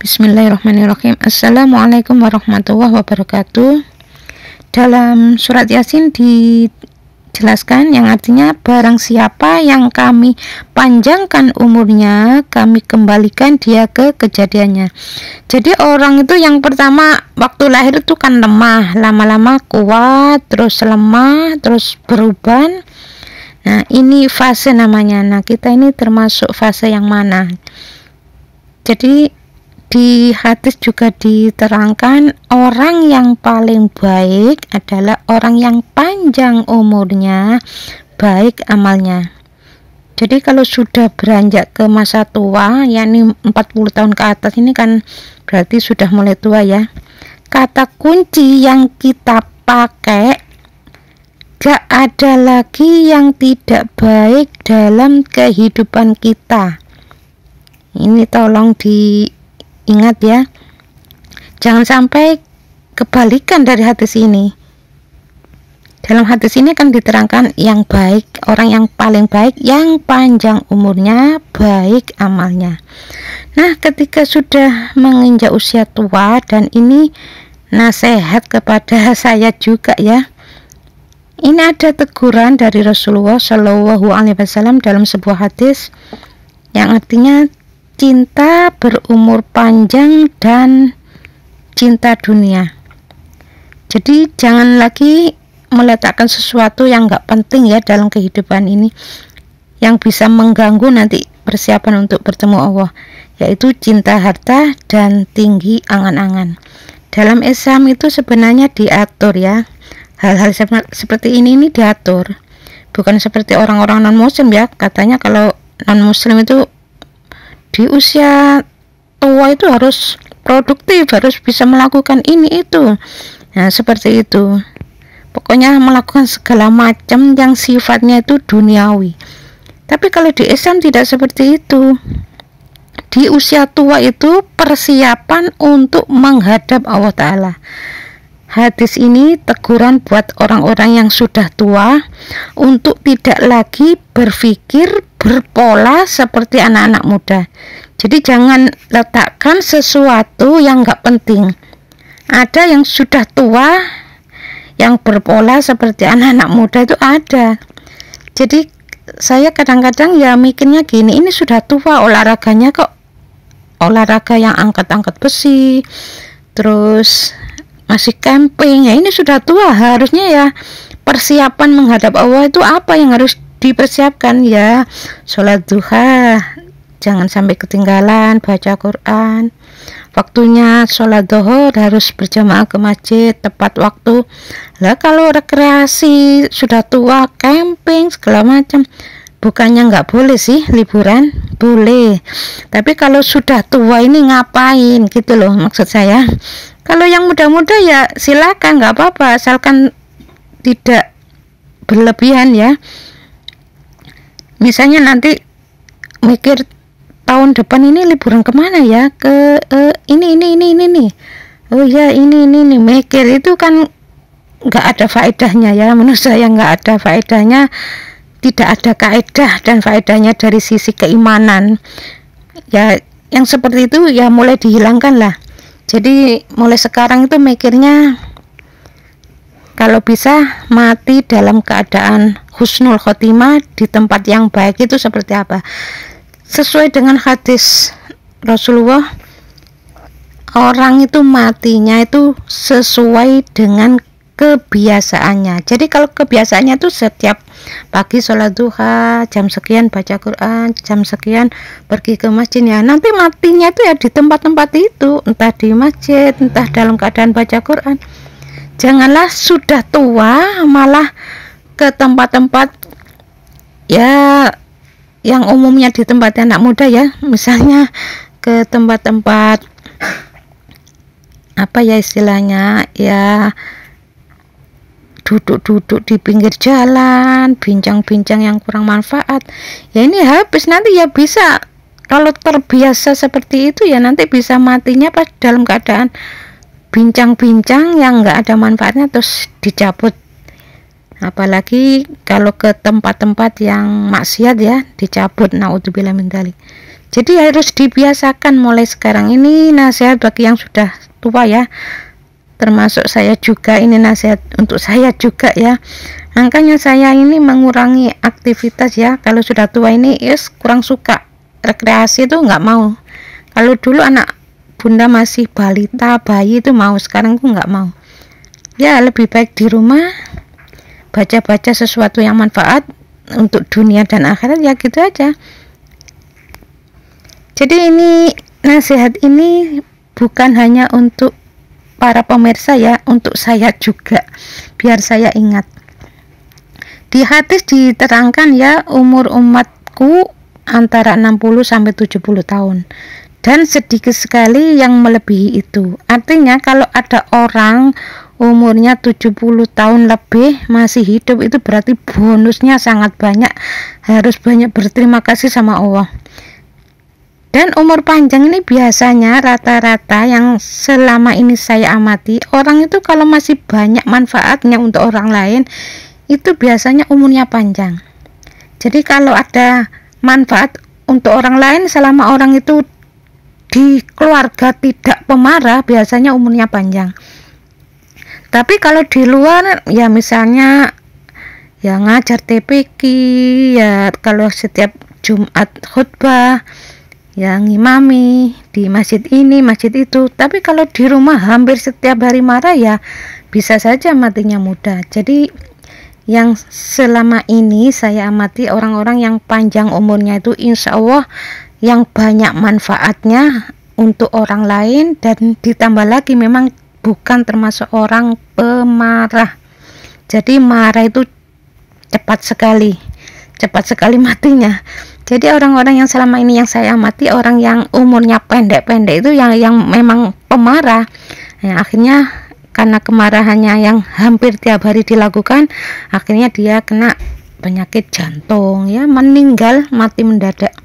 Bismillahirrahmanirrahim. Assalamualaikum warahmatullahi wabarakatuh. Dalam surat Yasin dijelaskan yang artinya barang siapa yang kami panjangkan umurnya, kami kembalikan dia ke kejadiannya. Jadi orang itu yang pertama waktu lahir itu kan lemah, lama-lama kuat, terus lemah, terus berubah. Nah, ini fase namanya. Nah, kita ini termasuk fase yang mana? Jadi di hadis juga diterangkan orang yang paling baik adalah orang yang panjang umurnya, baik amalnya. Jadi kalau sudah beranjak ke masa tua, yakni 40 tahun ke atas, ini kan berarti sudah mulai tua ya. Kata kunci yang kita pakai, gak ada lagi yang tidak baik dalam kehidupan kita. Ini tolong diingat ya, jangan sampai kebalikan dari hadis ini. Dalam hadis ini kan diterangkan yang baik, orang yang paling baik, yang panjang umurnya, baik amalnya. Nah, ketika sudah menginjak usia tua, dan ini nasihat kepada saya juga ya, ini ada teguran dari Rasulullah Shallallahu Alaihi Wasallam dalam sebuah hadis yang artinya cinta berumur panjang dan cinta dunia. Jadi jangan lagi meletakkan sesuatu yang gak penting ya dalam kehidupan ini, yang bisa mengganggu nanti persiapan untuk bertemu Allah, yaitu cinta harta dan tinggi angan-angan. Dalam Islam itu sebenarnya diatur ya, hal-hal seperti ini diatur, bukan seperti orang-orang non muslim ya. Katanya kalau non muslim itu di usia tua itu harus produktif, harus bisa melakukan ini itu. Nah, seperti itu. Pokoknya melakukan segala macam yang sifatnya itu duniawi. Tapi kalau di Islam tidak seperti itu. Di usia tua itu persiapan untuk menghadap Allah Ta'ala. Hadis ini teguran buat orang-orang yang sudah tua untuk tidak lagi berpikir berpola seperti anak-anak muda. Jadi jangan letakkan sesuatu yang gak penting. Ada yang sudah tua yang berpola seperti anak-anak muda, itu ada. Jadi saya kadang-kadang ya mikirnya gini, ini sudah tua, olahraganya kok olahraga yang angkat-angkat besi, terus masih camping ya, ini sudah tua. Harusnya ya persiapan menghadap Allah itu apa yang harus dipersiapkan ya? Sholat duha jangan sampai ketinggalan, baca Quran, waktunya sholat zuhur harus berjamaah ke masjid tepat waktu. Lah kalau rekreasi sudah tua, camping segala macam, bukannya nggak boleh sih liburan? Boleh, tapi kalau sudah tua ini ngapain gitu loh maksud saya. Kalau yang muda-muda ya silakan, nggak apa-apa, asalkan tidak berlebihan ya. Misalnya nanti mikir tahun depan ini liburan kemana ya, ke ini nih, oh ya ini nih, mikir itu kan nggak ada faedahnya ya. Menurut saya nggak ada faedahnya, tidak ada kaedah dan faedahnya dari sisi keimanan ya. Yang seperti itu ya mulai dihilangkan lah. Jadi mulai sekarang itu mikirnya kalau bisa mati dalam keadaan husnul khotimah, di tempat yang baik itu seperti apa, sesuai dengan hadis Rasulullah. Orang itu matinya itu sesuai dengan kebiasaannya. Jadi kalau kebiasaannya itu setiap pagi sholat duha, jam sekian baca Quran, jam sekian pergi ke masjid ya, nanti matinya itu ya di tempat-tempat itu, entah di masjid, entah dalam keadaan baca Quran. Janganlah sudah tua malah ke tempat-tempat ya yang umumnya di tempat anak muda ya, misalnya ke tempat-tempat apa ya istilahnya ya, duduk-duduk di pinggir jalan, bincang-bincang yang kurang manfaat ya. Ini habis nanti ya, bisa kalau terbiasa seperti itu ya nanti bisa matinya pas dalam keadaan bincang-bincang yang nggak ada manfaatnya terus dicabut. Apalagi kalau ke tempat-tempat yang maksiat ya, dicabut, naudzubillah min dzalik. Jadi harus dibiasakan mulai sekarang. Ini nasihat bagi yang sudah tua ya, termasuk saya juga, ini nasihat untuk saya juga ya. Makanya saya ini mengurangi aktivitas ya. Kalau sudah tua ini kurang suka rekreasi, itu nggak mau. Kalau dulu anak bunda masih balita, bayi itu mau, sekarang aku nggak mau ya. Lebih baik di rumah baca-baca sesuatu yang manfaat untuk dunia dan akhirat ya, gitu aja. Jadi ini nasihat ini bukan hanya untuk para pemirsa ya, untuk saya juga, biar saya ingat. Di hadis diterangkan ya, umur umatku antara 60 sampai 70 tahun. Dan sedikit sekali yang melebihi itu. Artinya kalau ada orang umurnya 70 tahun lebih masih hidup, itu berarti bonusnya sangat banyak. Harus banyak berterima kasih sama Allah. Dan umur panjang ini biasanya rata-rata yang selama ini saya amati, orang itu kalau masih banyak manfaatnya untuk orang lain, itu biasanya umurnya panjang. Jadi kalau ada manfaat untuk orang lain selama orang itu di keluarga tidak pemarah, biasanya umurnya panjang. Tapi kalau di luar ya, misalnya ya ngajar TPQ ya, kalau setiap Jumat khutbah ya, ngimami di masjid ini masjid itu. Tapi kalau di rumah hampir setiap hari marah ya, bisa saja matinya muda. Jadi yang selama ini saya amati, orang-orang yang panjang umurnya itu insya Allah yang banyak manfaatnya untuk orang lain, dan ditambah lagi memang bukan termasuk orang pemarah. Jadi marah itu cepat sekali matinya. Jadi orang-orang yang selama ini yang saya amati, orang yang umurnya pendek-pendek itu yang memang pemarah ya, akhirnya karena kemarahannya yang hampir tiap hari dilakukan, akhirnya dia kena penyakit jantung ya, meninggal, mati mendadak.